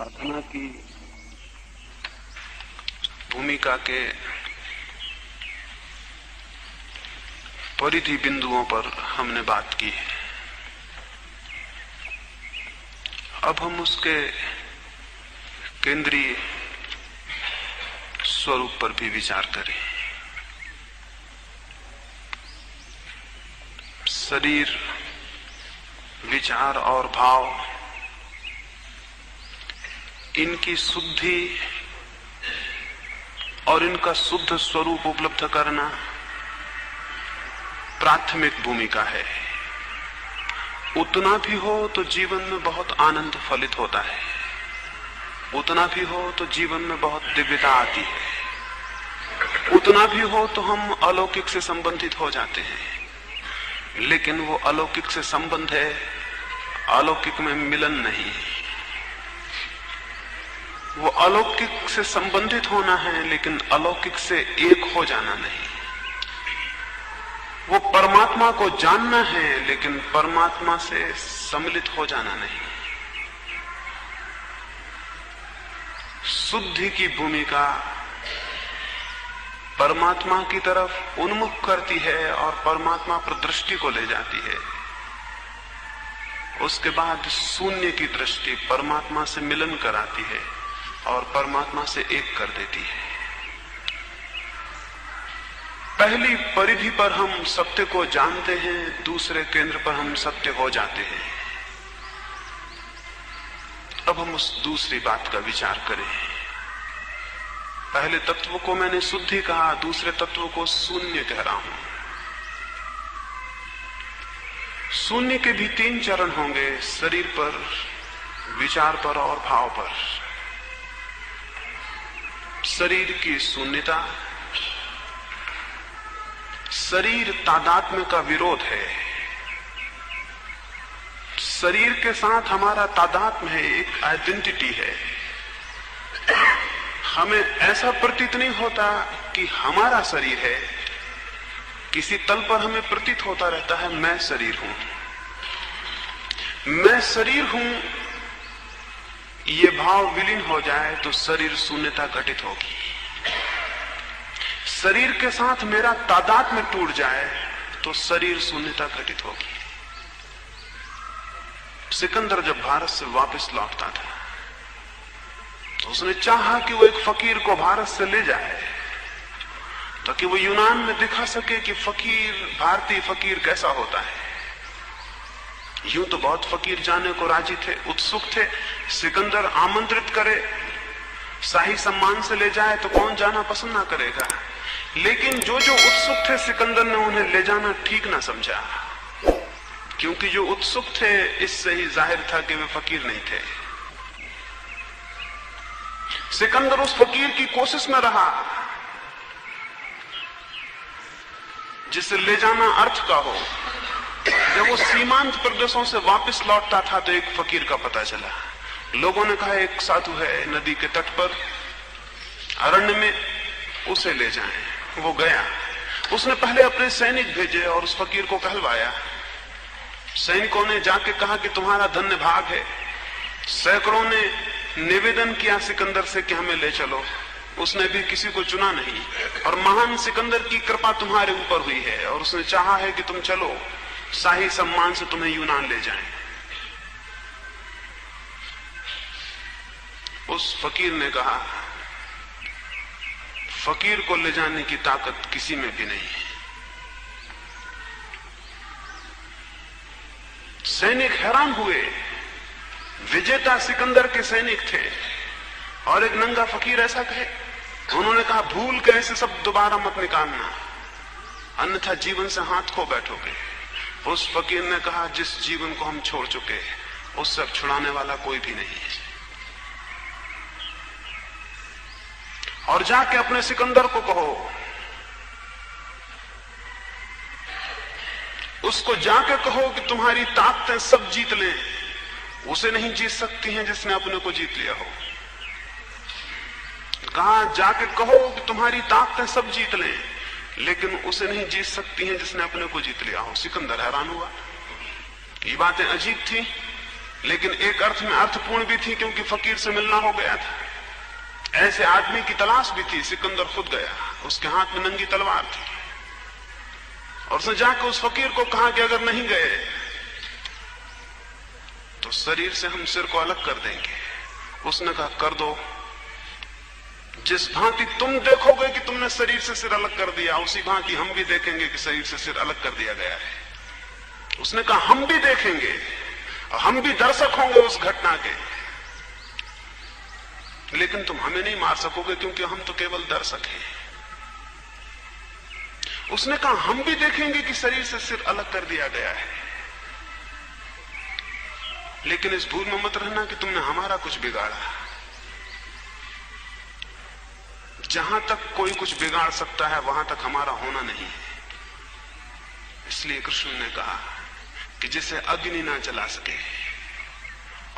साधना की भूमिका के परिधि बिंदुओं पर हमने बात की है। अब हम उसके केंद्रीय स्वरूप पर भी विचार करें। शरीर, विचार और भाव, इनकी शुद्धि और इनका शुद्ध स्वरूप उपलब्ध करना प्राथमिक भूमिका है। उतना भी हो तो जीवन में बहुत आनंद फलित होता है, उतना भी हो तो जीवन में बहुत दिव्यता आती है, उतना भी हो तो हम अलौकिक से संबंधित हो जाते हैं। लेकिन वो अलौकिक से संबंध है, अलौकिक में मिलन नहीं। वो अलौकिक से संबंधित होना है, लेकिन अलौकिक से एक हो जाना नहीं। वो परमात्मा को जानना है, लेकिन परमात्मा से सम्मिलित हो जाना नहीं। शुद्धि की भूमिका परमात्मा की तरफ उन्मुख करती है और परमात्मा पर दृष्टि को ले जाती है। उसके बाद शून्य की दृष्टि परमात्मा से मिलन कराती है और परमात्मा से एक कर देती है। पहली परिधि पर हम सत्य को जानते हैं, दूसरे केंद्र पर हम सत्य हो जाते हैं। अब हम उस दूसरी बात का विचार करें। पहले तत्व को मैंने शुद्धि कहा, दूसरे तत्व को शून्य कह रहा हूं। शून्य के भी तीन चरण होंगे, शरीर पर, विचार पर और भाव पर। शरीर की शून्यता, शरीर तादात्म्य का विरोध है। शरीर के साथ हमारा तादात्म्य है, एक आइडेंटिटी है। हमें ऐसा प्रतीत नहीं होता कि हमारा शरीर है, किसी तल पर हमें प्रतीत होता रहता है मैं शरीर हूं, मैं शरीर हूं। ये भाव विलीन हो जाए तो शरीर शून्यता घटित होगी। शरीर के साथ मेरा तादात्म्य टूट जाए तो शरीर शून्यता घटित होगी। सिकंदर जब भारत से वापस लौटता था तो उसने चाहा कि वो एक फकीर को भारत से ले जाए ताकि वो यूनान में दिखा सके कि फकीर, भारतीय फकीर कैसा होता है। यूं तो बहुत फकीर जाने को राजी थे, उत्सुक थे। सिकंदर आमंत्रित करे, शाही सम्मान से ले जाए तो कौन जाना पसंद ना करेगा। लेकिन जो जो उत्सुक थे, सिकंदर ने उन्हें ले जाना ठीक ना समझा, क्योंकि जो उत्सुक थे इससे ही जाहिर था कि वे फकीर नहीं थे। सिकंदर उस फकीर की कोशिश में रहा जिसे ले जाना अर्थ का हो। जब वो सीमांत प्रदेशों से वापस लौटता था तो एक फकीर का पता चला। लोगों ने कहा एक साधु है नदी के तट पर, अरण्य में, उसे ले जाएं। वो गया। उसने पहले अपने सैनिक भेजे और उस फकीर को कहलवाया। सैनिकों ने जाके कहा कि तुम्हारा धन्य भाग है। सैकड़ों ने निवेदन किया सिकंदर से कि हमें ले चलो, उसने भी किसी को चुना नहीं। और महान सिकंदर की कृपा तुम्हारे ऊपर हुई है और उसने चाहा है कि तुम चलो, शाही सम्मान से तुम्हें यूनान ले जाएं। उस फकीर ने कहा फकीर को ले जाने की ताकत किसी में भी नहीं है। सैनिक हैरान हुए। विजेता सिकंदर के सैनिक थे और एक नंगा फकीर ऐसा कहे। उन्होंने कहा भूल के ऐसे सब दोबारा मत निकालना, अन्यथा जीवन से हाथ खो बैठोगे। उस फकीर ने कहा जिस जीवन को हम छोड़ चुके उससे अब छुड़ाने वाला कोई भी नहीं है। और जाके अपने सिकंदर को कहो, उसको जाके कहो कि तुम्हारी ताकतें सब जीत लें, उसे नहीं जीत सकती हैं जिसने अपने को जीत लिया हो। कहा जाके कहो कि तुम्हारी ताकतें सब जीत लें, लेकिन उसे नहीं जीत सकती हैं जिसने अपने को जीत लिया हो। सिकंदर हैरान हुआ। ये बातें अजीब थी। लेकिन एक अर्थ में अर्थपूर्ण भी थी, क्योंकि फकीर से मिलना हो गया था। ऐसे आदमी की तलाश भी थी। सिकंदर खुद गया, उसके हाथ में नंगी तलवार थी, और उसने जाकर उस फकीर को कहा कि अगर नहीं गए तो शरीर से हम सिर को अलग कर देंगे। उसने कहा कर दो, जिस भांति तुम देखोगे कि तुमने शरीर से सिर अलग कर दिया, उसी भांति हम भी देखेंगे कि शरीर से सिर अलग कर दिया गया है। उसने कहा हम भी देखेंगे और हम भी दर्शक होंगे उस घटना के, लेकिन तुम हमें नहीं मार सकोगे, क्योंकि हम तो केवल दर्शक हैं। उसने कहा हम भी देखेंगे कि शरीर से सिर अलग कर दिया गया है, लेकिन इस भूल में मत रहना कि तुमने हमारा कुछ बिगाड़ा। जहां तक कोई कुछ बिगाड़ सकता है वहां तक हमारा होना नहीं है। इसलिए कृष्ण ने कहा कि जिसे अग्नि ना जला सके,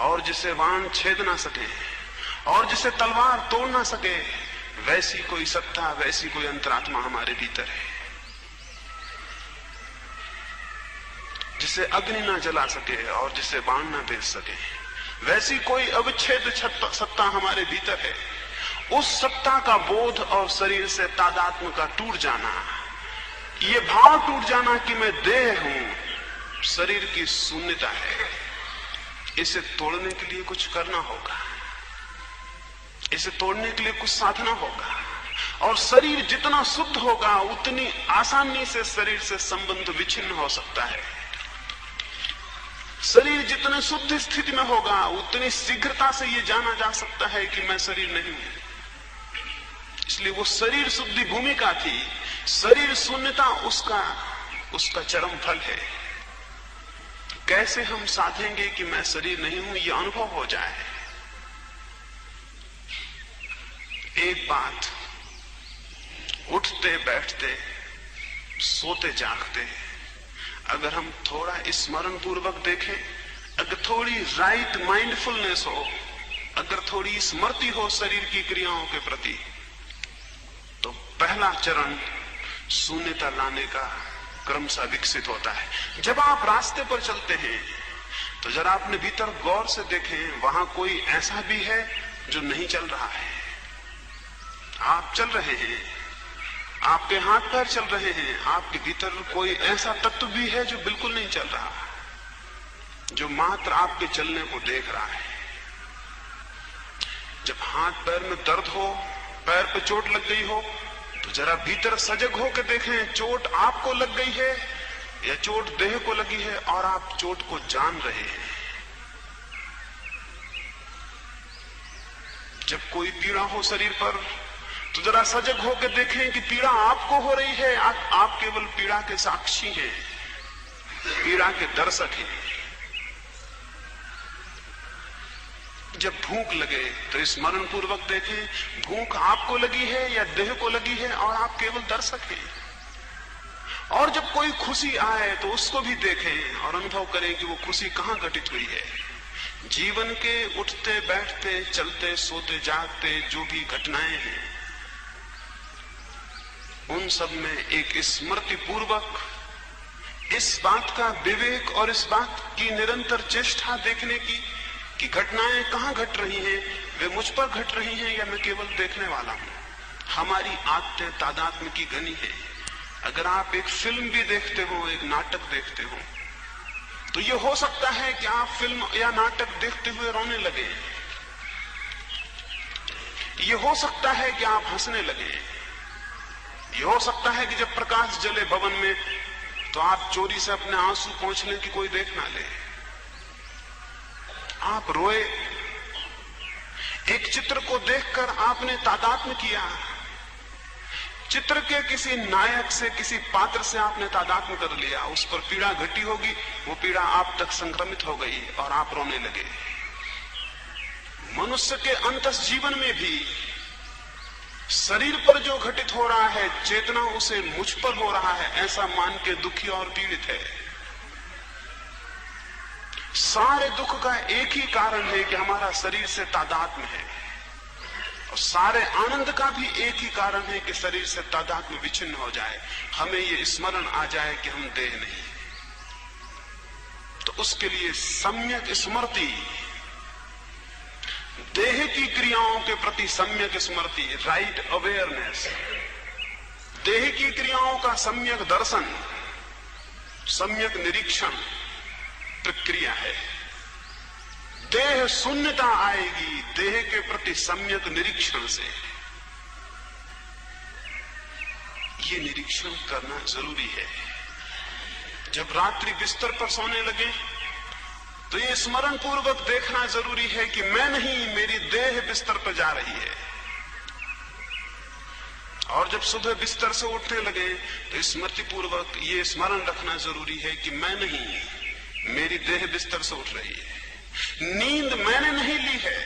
और जिसे बाण छेद ना सके, और जिसे तलवार तोड़ ना सके, वैसी कोई सत्ता, वैसी कोई अंतरात्मा हमारे भीतर है। जिसे अग्नि ना जला सके और जिसे बाण ना भेज सके, वैसी कोई अविच्छेद सत्ता हमारे भीतर है। उस सत्ता का बोध और शरीर से तादात्म्य का टूट जाना, ये भाव टूट जाना कि मैं देह हूं, शरीर की शून्यता है। इसे तोड़ने के लिए कुछ करना होगा, इसे तोड़ने के लिए कुछ साधना होगा, और शरीर जितना शुद्ध होगा उतनी आसानी से शरीर से संबंध विच्छिन्न हो सकता है। शरीर जितने शुद्ध स्थिति में होगा उतनी शीघ्रता से यह जाना जा सकता है कि मैं शरीर नहीं हूं। इसलिए वो शरीर शुद्धि भूमिका थी, शरीर शून्यता उसका चरम फल है। कैसे हम साधेंगे कि मैं शरीर नहीं हूं, यह अनुभव हो जाए। एक बात, उठते बैठते सोते जागते अगर हम थोड़ा स्मरण पूर्वक देखें, अगर थोड़ी राइट माइंडफुलनेस हो, अगर थोड़ी स्मृति हो शरीर की क्रियाओं के प्रति, तो पहला चरण शून्यता लाने का क्रमशः विकसित होता है। जब आप रास्ते पर चलते हैं तो जरा अपने भीतर गौर से देखें, वहां कोई ऐसा भी है जो नहीं चल रहा है। आप चल रहे हैं, आपके हाथ पैर चल रहे हैं, आपके भीतर कोई ऐसा तत्व भी है जो बिल्कुल नहीं चल रहा, जो मात्र आपके चलने को देख रहा है। जब हाथ पैर में दर्द हो, पैर पे चोट लग गई हो, तो जरा भीतर सजग हो के देखें, चोट आपको लग गई है या चोट देह को लगी है, और आप चोट को जान रहे हैं। जब कोई पीड़ा हो शरीर पर, तो जरा सजग होकर देखें कि पीड़ा आपको हो रही है, आप केवल पीड़ा के साक्षी हैं, पीड़ा के दर्शक हैं। जब भूख लगे तो स्मरण पूर्वक देखें, भूख आपको लगी है या देह को लगी है, और आप केवल दर्शक हैं। और जब कोई खुशी आए तो उसको भी देखें और अनुभव करें कि वो खुशी कहां घटित हुई है। जीवन के उठते बैठते चलते सोते जागते जो भी घटनाएं हैं, उन सब में एक स्मृति पूर्वक इस बात का विवेक और इस बात की निरंतर चेष्टा देखने की कि घटनाएं कहां घट रही हैं, वे मुझ पर घट रही हैं या मैं केवल देखने वाला हूं। हमारी आदतें तादात्म्य की घनी है। अगर आप एक फिल्म भी देखते हो, एक नाटक देखते हो, तो यह हो सकता है कि आप फिल्म या नाटक देखते हुए रोने लगे, यह हो सकता है कि आप हंसने लगे, यह हो सकता है कि जब प्रकाश जले भवन में तो आप चोरी से अपने आंसू पोंछ लें कि कोई देख ना ले, आप रोए। एक चित्र को देखकर आपने तादात्म्य किया, चित्र के किसी नायक से, किसी पात्र से आपने तादात्म्य कर लिया, उस पर पीड़ा घटी होगी, वो पीड़ा आप तक संक्रमित हो गई और आप रोने लगे। मनुष्य के अंतस जीवन में भी शरीर पर जो घटित हो रहा है, चेतना उसे मुझ पर हो रहा है ऐसा मान के दुखी और पीड़ित है। सारे दुख का एक ही कारण है कि हमारा शरीर से तादात्म्य है, और सारे आनंद का भी एक ही कारण है कि शरीर से तादात्म्य विच्छिन्न हो जाए, हमें ये स्मरण आ जाए कि हम देह नहीं। तो तो उसके लिए सम्यक स्मृति, देह की क्रियाओं के प्रति सम्यक स्मृति, राइट अवेयरनेस, देह की क्रियाओं का सम्यक दर्शन, सम्यक निरीक्षण प्रक्रिया है। देह शून्यता आएगी देह के प्रति सम्यक निरीक्षण से। ये निरीक्षण करना जरूरी है। जब रात्रि बिस्तर पर सोने लगे तो ये स्मरण पूर्वक देखना जरूरी है कि मैं नहीं, मेरी देह बिस्तर पर जा रही है। और जब सुबह बिस्तर से उठने लगे तो स्मृति पूर्वक ये स्मरण रखना जरूरी है कि मैं नहीं, मेरी देह बिस्तर से उठ रही है। नींद मैंने नहीं ली है,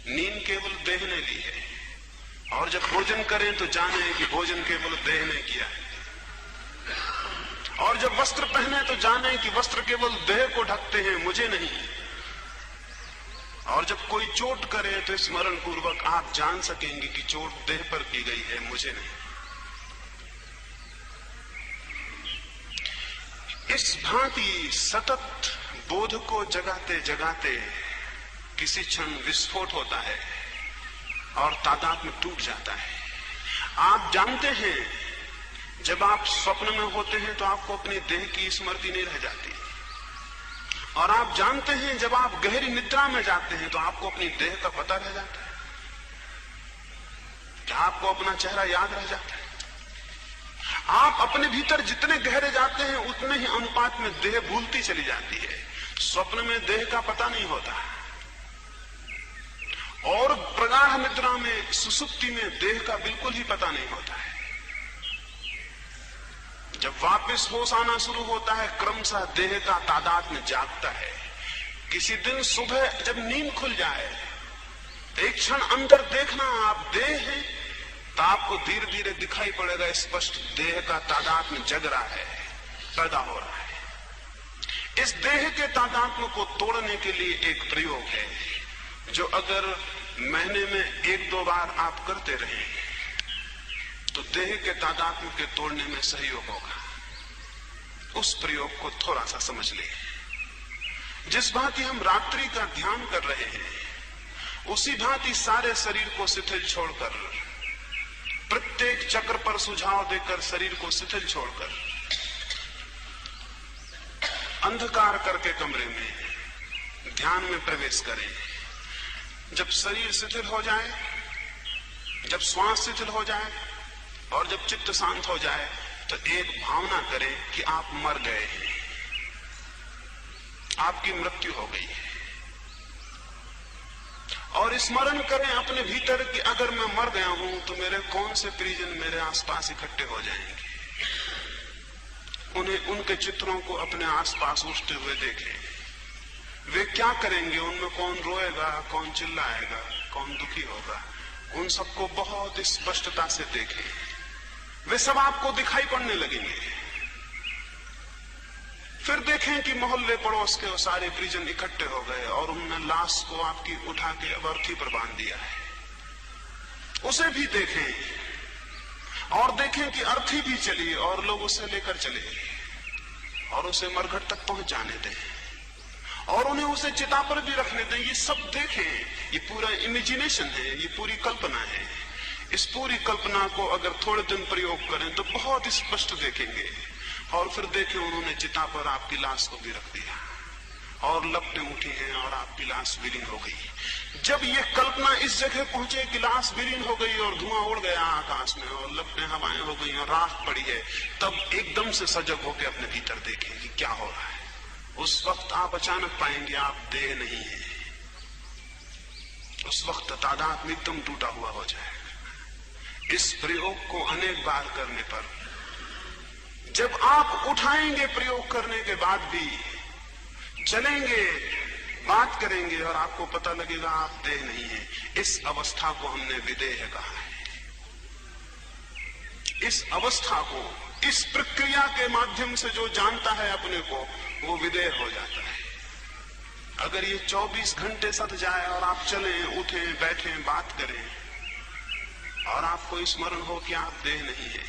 नींद केवल देह ने ली है। और जब भोजन करें तो जाने कि भोजन केवल देह ने किया है। और जब वस्त्र पहने तो जाने कि वस्त्र केवल देह को ढकते हैं, मुझे नहीं। और जब कोई चोट करे तो स्मरण पूर्वक आप जान सकेंगे कि चोट देह पर की गई है, मुझे नहीं। इस भांति सतत बोध को जगाते जगाते किसी क्षण विस्फोट होता है और तादात्म्य टूट जाता है। आप जानते हैं जब आप स्वप्न में होते हैं तो आपको अपने देह की स्मृति नहीं रह जाती, और आप जानते हैं जब आप गहरी निद्रा में जाते हैं तो आपको अपनी देह का पता रह जाता है, क्या आपको अपना चेहरा याद रह जाता है। आप अपने भीतर जितने गहरे जाते हैं उतने ही अनुपात में देह भूलती चली जाती है। स्वप्न में देह का पता नहीं होता और प्रगाढ़ निद्रा में, सुसुप्ति में देह का बिल्कुल ही पता नहीं होता है। जब वापस होश आना शुरू होता है क्रमशः देह का तादात्म्य जागता है। किसी दिन सुबह जब नींद खुल जाए एक क्षण अंदर देखना आप देह हैं तो आपको धीरे धीरे दिखाई पड़ेगा स्पष्ट देह का तादात्म्य जग रहा है, पैदा हो रहा है। इस देह के तादात्म्य को तोड़ने के लिए एक प्रयोग है जो अगर महीने में 1-2 बार आप करते रहे तो देह के तादात्म्य के तोड़ने में सहयोग होगा। उस प्रयोग को थोड़ा सा समझ ले। जिस भांति हम रात्रि का ध्यान कर रहे हैं उसी भांति सारे शरीर को शिथिल छोड़कर, प्रत्येक चक्र पर सुझाव देकर शरीर को शिथिल छोड़कर अंधकार करके कमरे में ध्यान में प्रवेश करें। जब शरीर शिथिल हो जाए, जब श्वास शिथिल हो जाए और जब चित्त शांत हो जाए तो एक भावना करें कि आप मर गए हैं, आपकी मृत्यु हो गई है। और स्मरण करें अपने भीतर कि अगर मैं मर गया हूं तो मेरे कौन से परिजन मेरे आसपास इकट्ठे हो जाएंगे। उन्हें, उनके चित्रों को अपने आसपास उठते हुए देखें। वे क्या करेंगे, उनमें कौन रोएगा, कौन चिल्लाएगा, कौन दुखी होगा, उन सबको बहुत स्पष्टता से देखें। वे सब आपको दिखाई पड़ने लगेंगे। फिर देखें कि मोहल्ले पड़ोस के सारे परिजन इकट्ठे हो गए और उन्होंने लाश को आपकी उठा के अब अर्थी पर बांध दिया है। उसे भी देखें और देखें कि अर्थी भी चली और लोग उसे लेकर चले और उसे मरघट तक पहुंच जाने दें और उन्हें उसे चिता पर भी रखने दें। ये सब देखें। ये पूरा इमेजिनेशन है, ये पूरी कल्पना है। इस पूरी कल्पना को अगर थोड़े दिन प्रयोग करें तो बहुत स्पष्ट देखेंगे। और फिर देखें उन्होंने चिता पर आपकी लाश को भी रख दिया और लपटें उठी हैं और आपकी लाश विलीन हो गई। जब ये कल्पना इस जगह पहुंचे कि लाश विलीन हो गई और धुआं उड़ गया आकाश में और लपटें हवाएं हो गई और राख पड़ी है, तब एकदम से सजग होकर अपने भीतर देखें कि क्या हो रहा है। उस वक्त आप अचानक पाएंगे आप देह नहीं है। उस वक्त तादात्म्य एकदम टूटा हुआ हो जाएगा। इस प्रयोग को अनेक बार करने पर जब आप उठाएंगे, प्रयोग करने के बाद भी चलेंगे, बात करेंगे और आपको पता लगेगा आप देह नहीं है। इस अवस्था को हमने विदेह कहा है। इस अवस्था को, इस प्रक्रिया के माध्यम से जो जानता है अपने को वो विदेह हो जाता है। अगर ये 24 घंटे सद जाए और आप चलें, उठें, बैठें, बात करें और आपको स्मरण हो कि आप देह नहीं है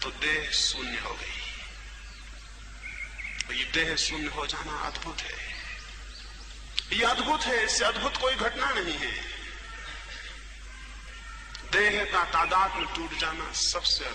तो देह शून्य हो गई। ये देह शून्य हो जाना अद्भुत है, ये अद्भुत है, इससे अद्भुत कोई घटना नहीं है। देह का तादाद में टूट जाना सबसे